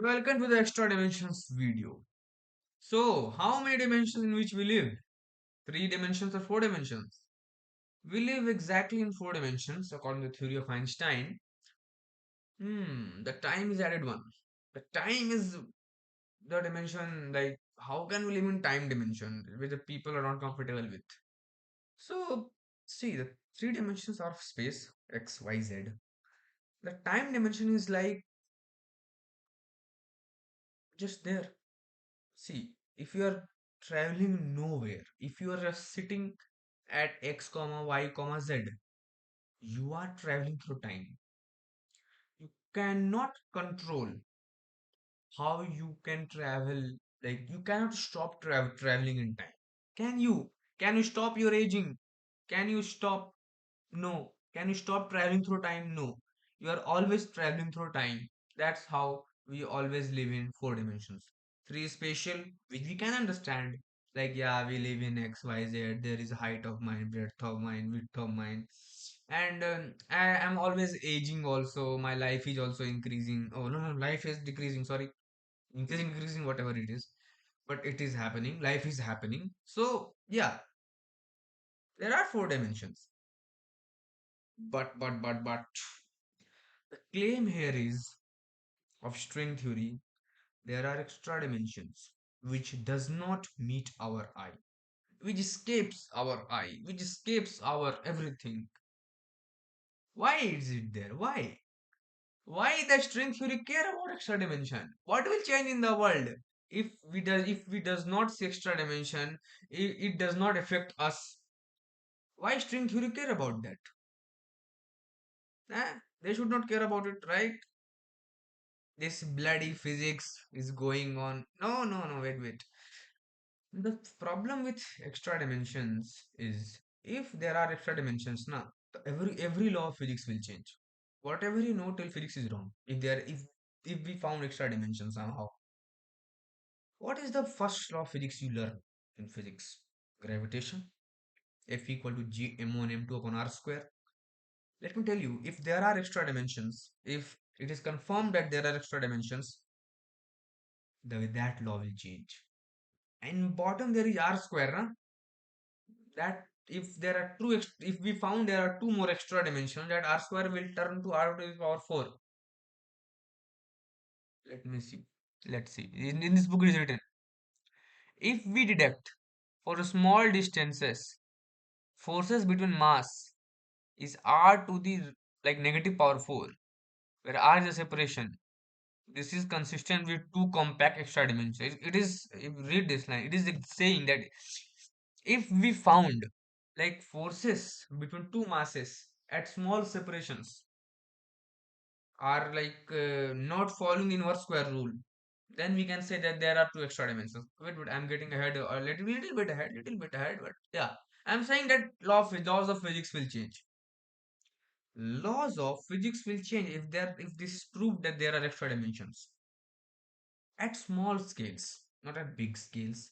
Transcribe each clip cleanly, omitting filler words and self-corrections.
Welcome to the extra dimensions video. So, how many dimensions in which we live? Three dimensions or four dimensions? We live exactly in four dimensions according to the theory of Einstein. The time is added one. The time is the dimension, like, how can we live in time dimension which the people are not comfortable with? So, see, the three dimensions are of space, x, y, z. The time dimension is like just there. See, if you are traveling nowhere, if you are just sitting at x comma y comma z, you are traveling through time. You cannot control how you can travel. Like you cannot stop traveling in time. Can you? Can you stop your aging? Can you stop? No. Can you stop traveling through time? No. You are always traveling through time. That's how we always live in four dimensions. Three is spatial, which we can understand. Like, yeah, we live in X, Y, Z. There is height of mine, breadth of mine, width of mine. And I am always aging also. My life is also increasing. Oh, no, no, life is decreasing. Sorry. Increasing, whatever it is. But it is happening. Life is happening. So, yeah, there are four dimensions. But the claim here is of string theory, there are extra dimensions which does not meet our eye, which escapes our eye, which escapes our everything. Why is it there? Why? Why the string theory care about extra dimension? What will change in the world if we does not see extra dimension? It does not affect us. Why string theory care about that? They should not care about it, right? This bloody physics is going on. No, wait. The problem with extra dimensions is if there are extra dimensions now, every law of physics will change. Whatever you know till physics is wrong. If we found extra dimensions somehow. What is the first law of physics you learn in physics? Gravitation. F equal to g m1 m2 upon r square. Let me tell you, if there are extra dimensions, if it is confirmed that there are extra dimensions, that law will change. And bottom there is r square, huh? That if there are if we found there are two more extra dimensions, that r square will turn to r to the power 4. Let me see. Let's see. In this book it is written, if we deduct for small distances forces between mass is r to the like negative power 4, where r is a separation. This is consistent with two compact extra dimensions. It is, if you read this line, it is saying that if we found like forces between two masses at small separations are like not following the inverse square rule, then we can say that there are two extra dimensions. Wait, I'm getting ahead a little bit ahead, but yeah, I'm saying that laws of physics will change. Laws of physics will change if this is proved that there are extra dimensions at small scales, not at big scales.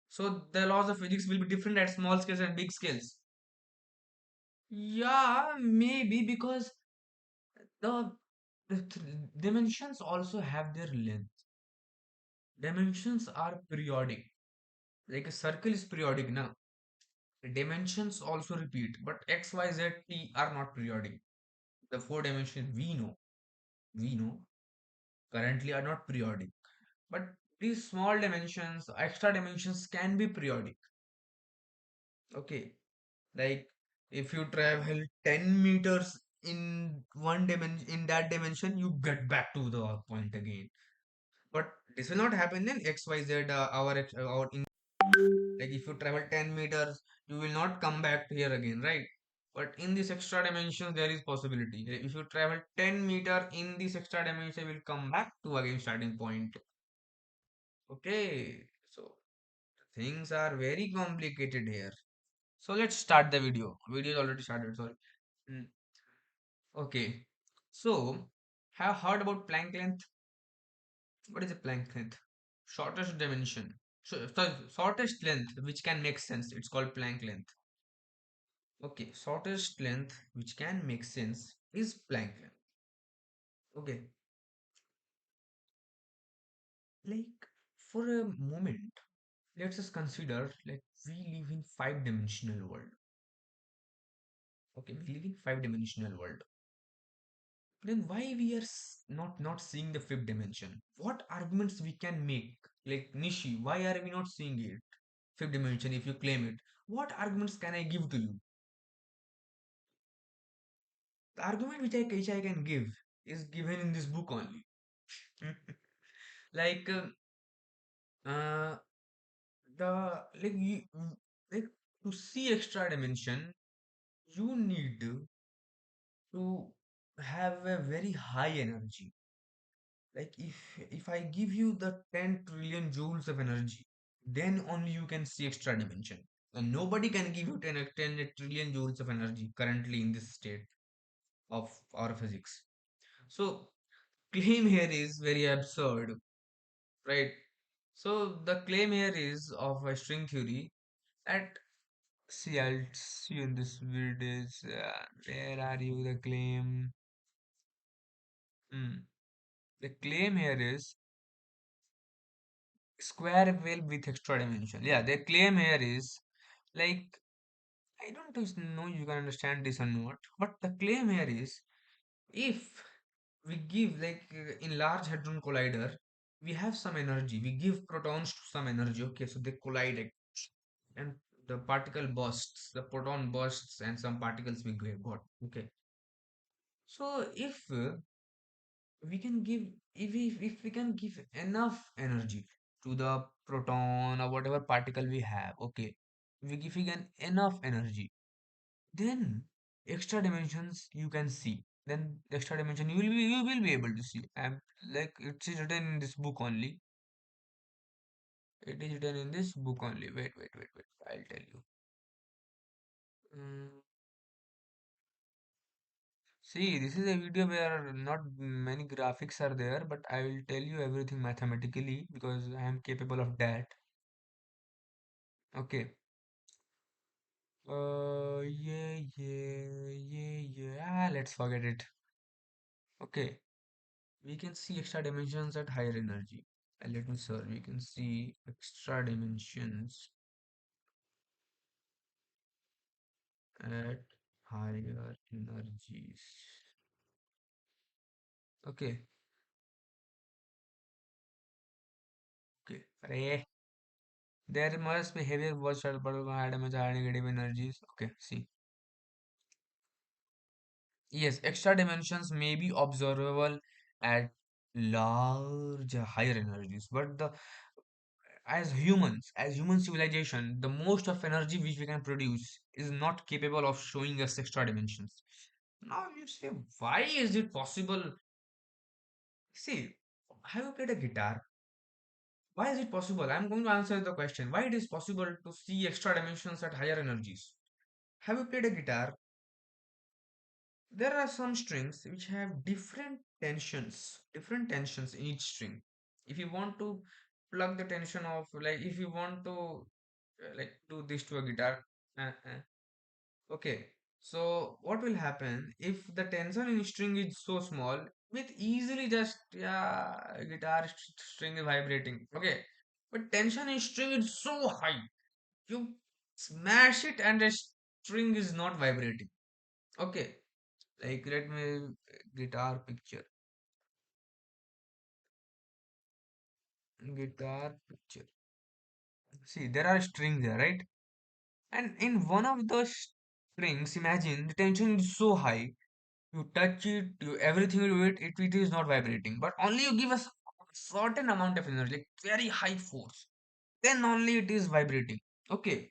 So the laws of physics will be different at small scales and big scales. Yeah, maybe because the, dimensions also have their length. Dimensions are periodic. Like a circle is periodic now. Dimensions also repeat, but x, y, z, t are not periodic. The four dimensions we know currently are not periodic. But these small dimensions, extra dimensions can be periodic. Okay. Like if you travel 10 meters in one dimension, in that dimension, you get back to the point again. But this will not happen in XYZ, our in, like if you travel 10 meters, you will not come back here again, right? But in this extra dimension, there is possibility. If you travel 10 meter in this extra dimension, you will come back to again starting point. Okay, so things are very complicated here. So let's start the video. Video is already started, sorry. Mm, Okay, so have heard about Planck length? What is a Planck length? Shortest dimension. So, sorry, shortest length which can make sense. It's called Planck length. Okay, shortest length which can make sense is Planck length. Okay, Like, for a moment, let's just consider like we live in five-dimensional world. Okay, we live in five-dimensional world. Then why we are not seeing the fifth dimension? What arguments we can make? Like Nishi, why are we not seeing it? Fifth dimension, if you claim it, what arguments can I give to you? The argument which I can give is given in this book only. like uh, the like you like to see extra dimension, you need to have a very high energy. Like if I give you the 10 trillion joules of energy, then only you can see extra dimension. And nobody can give you 10 trillion joules of energy currently in this state of our physics. So claim here is very absurd, right? So the claim here is of a string theory at see, I'll see you in this video. Where are you? The claim. Hmm. The claim here is square wave with extra dimension. Yeah, the claim here is like I don't just know you can understand this or not, but the claim here is if we give in Large Hadron Collider, we have some energy. We give protons to some energy. Okay, so they collide and the particle bursts, the proton bursts, and some particles we got. Okay, so if we can give enough energy to the proton or whatever particle we have, okay, if we can enough energy, then extra dimensions you can see. Then the extra dimension you will be able to see. And like it is written in this book only. It is written in this book only. Wait. I'll tell you. Mm, See, this is a video where not many graphics are there, but I will tell you everything mathematically because I am capable of that. Okay. Yeah. Let's forget it. Okay. We can see extra dimensions at higher energy. Let me search. We can see extra dimensions at higher energies. Okay. Okay. Arey, there must be heavier was but higher dimensions, higher negative energies. Okay. See. Yes, extra dimensions may be observable at large higher energies, but the as human civilization, the most of energy which we can produce is not capable of showing us extra dimensions. Now you say, why is it possible? See, have you played a guitar? Why is it possible? I'm going to answer the question. Why it is possible to see extra dimensions at higher energies? Have you played a guitar? There are some strings which have different tensions in each string. If you want to plug the tension of, like, if you want to, do this to a guitar, okay. So, what will happen if the tension in string is so small, with easily just, yeah, guitar string is vibrating, okay. But tension in string is so high, you smash it and the string is not vibrating, okay. Like let me guitar picture. Guitar picture. See, there are strings there, right? And in one of those strings, imagine the tension is so high. You touch it, you everything you do it is not vibrating. But only you give us a certain amount of energy, like very high force. Then only it is vibrating. Okay,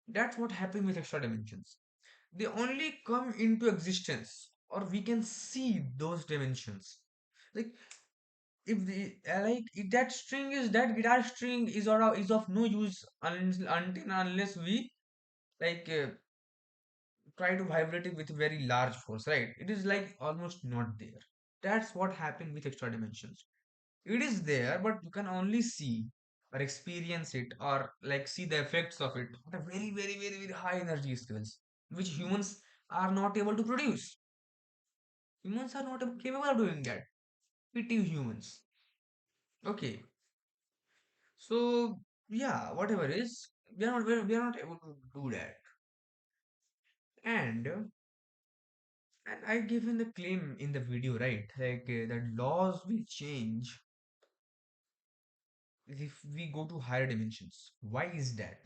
that's what happened with extra dimensions. They only come into existence, or we can see those dimensions. Like if the if that string is that guitar string is of no use until unless we like try to vibrate it with very large force, right? It is like almost not there. That's what happened with extra dimensions. It is there, but you can only see or experience it or like see the effects of it at a very high energy scales, which humans are not able to produce. Humans are not capable of doing that. Pity humans. Okay. So yeah, whatever is, we are not able to do that. And I given the claim in the video, right? Like that laws will change if we go to higher dimensions. Why is that?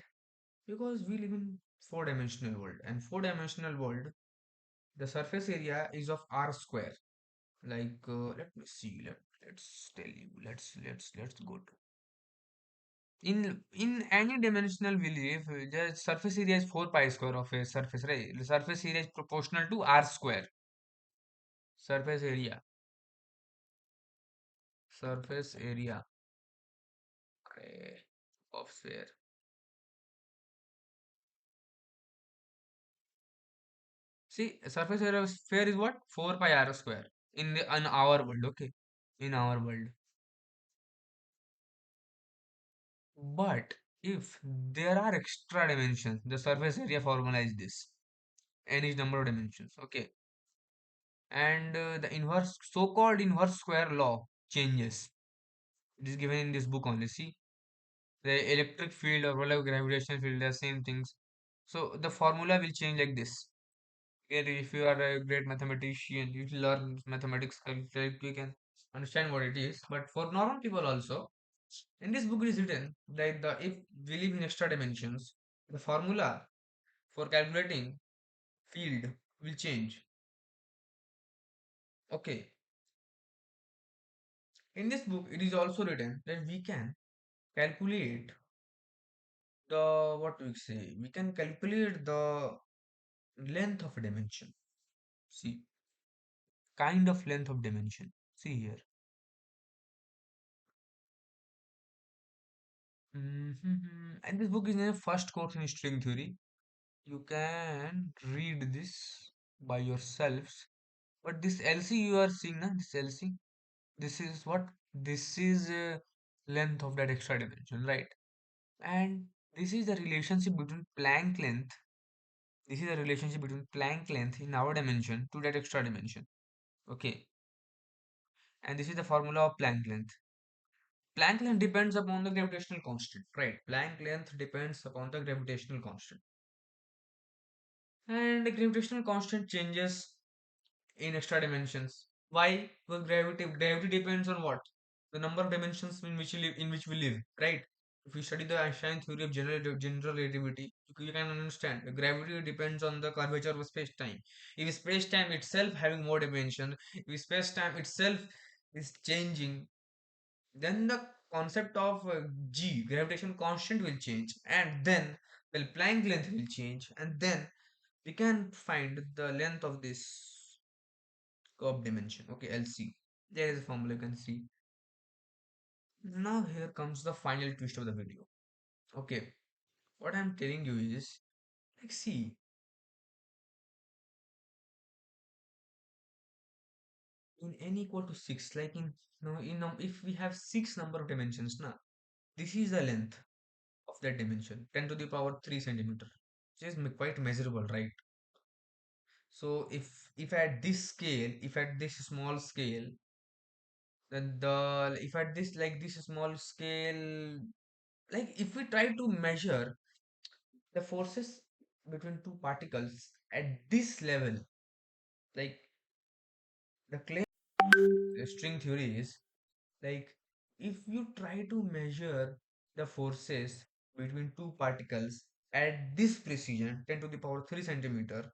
Because we live in four-dimensional world, and four-dimensional world, the surface area is of r square. Like let me see. Let's tell you. Let's go to in any dimensional we live. The surface area is 4 pi square of a surface, right? The surface area is proportional to r square. Surface area. Surface area. Okay, of sphere. See, surface area of sphere is what? 4 pi r square in our world, okay? In our world. But if there are extra dimensions, the surface area formula is this. N is number of dimensions, okay? And the inverse, so-called inverse square law changes. It is given in this book only. See, the electric field or whatever gravitational field, the same things. So the formula will change like this. If you are a great mathematician, you learn mathematics, you can understand what it is. But for normal people also, in this book it is written that if we live in extra dimensions, the formula for calculating field will change. Okay. In this book, it is also written that we can calculate the what do we say? We can calculate the length of a dimension. See, kind of length of dimension. See here. And this book is in a first course in string theory. You can read this by yourselves. But this LC you are seeing, na? This LC, this is what? This is length of that extra dimension, right? And this is the relationship between Planck length. This is the relationship between Planck length in our dimension to that extra dimension. Okay. And this is the formula of Planck length. Planck length depends upon the gravitational constant, right? Planck length depends upon the gravitational constant. And the gravitational constant changes in extra dimensions. Why? Because gravity depends on what? The number of dimensions in which we live, right? If you study the Einstein theory of general relativity, you can understand the gravity depends on the curvature of space-time. If space-time itself having more dimension, if space-time itself is changing, then the concept of g gravitational constant will change, and then the Planck length will change, and then we can find the length of this curve dimension. Okay, LC. There is a formula you can see. Now here comes the final twist of the video. Okay, what I'm telling you is, like, see, in n equal to 6, like in now if we have 6 number of dimensions now, this is the length of that dimension, 10 to the power 3 centimeter, which is quite measurable, right? So if at this scale, if at this small scale, then the if at this like this small scale, like if we try to measure the forces between two particles at this level, like the claim string theory is, like if you try to measure the forces between two particles at this precision, 10 to the power 3 centimeter,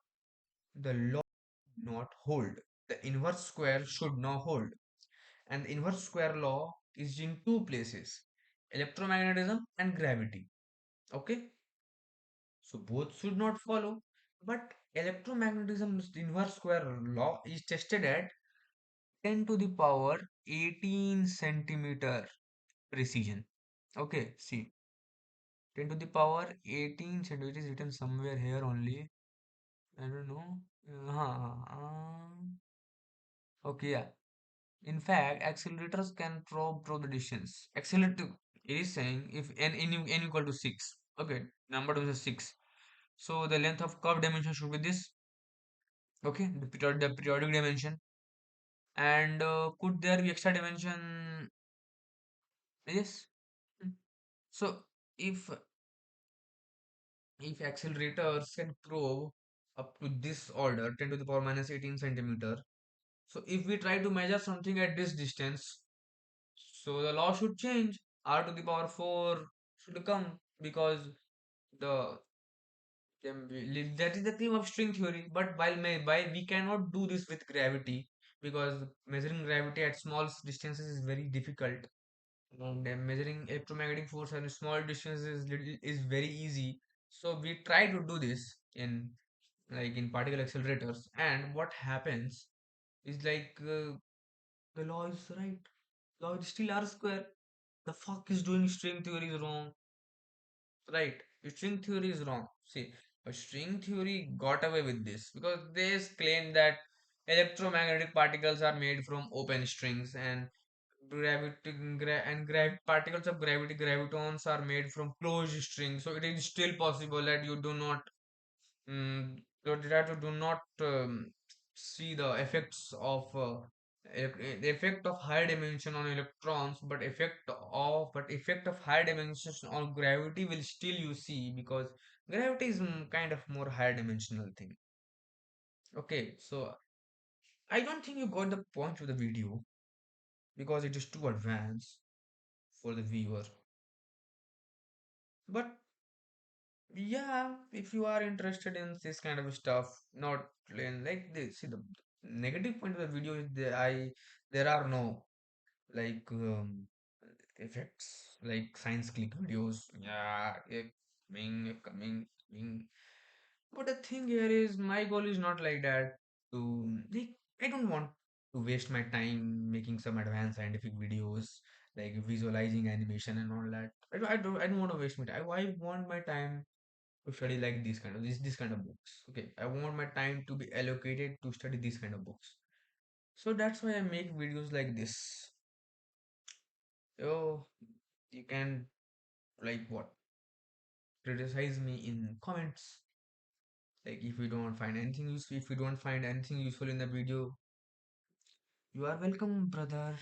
the law not hold. The inverse square should not hold. And the inverse square law is in two places, electromagnetism and gravity. Okay, so both should not follow. But electromagnetism's inverse square law is tested at 10 to the power 18 centimeter precision. Okay, see, 10 to the power 18 centimeter is written somewhere here only. I don't know. Okay, yeah. In fact, accelerators can probe through the distance. Accelerator is saying if n equal to 6. Okay, number two is 6. So the length of curve dimension should be this. Okay, the periodic dimension. And could there be extra dimension? Yes. So if accelerators can probe up to this order, 10 to the power minus 18 centimeter. So if we try to measure something at this distance, so the law should change. R to the power 4 should come because the that is the theme of string theory. But while we cannot do this with gravity because measuring gravity at small distances is very difficult. And measuring electromagnetic force at small distances is very easy. So we try to do this in particle accelerators, and what happens is the law is right. Law is still R square. The fuck is doing string theory is wrong, right? String theory is wrong. See, string theory got away with this because they claim that electromagnetic particles are made from open strings and particles of gravity gravitons are made from closed strings. So it is still possible that you do not that you do not see the effects of the effect of higher dimension on electrons, but effect of higher dimensions on gravity will still you see because gravity is kind of more higher dimensional thing. Okay, so I don't think you got the point of the video because it is too advanced for the viewer. But yeah, if you are interested in this kind of stuff, not in like this, see the negative point of the video is there are no like effects like science click videos. Yeah, coming. But the thing here is my goal is not like that to like I don't want to waste my time making some advanced scientific videos like visualizing animation and all that. I don't want to waste my time. I want my time to study like this kind of books. Okay, I want my time to be allocated to study these kind of books. So that's why I make videos like this. Oh, you can like what criticize me in comments. Like if you don't find anything useful in the video, you are welcome, brother.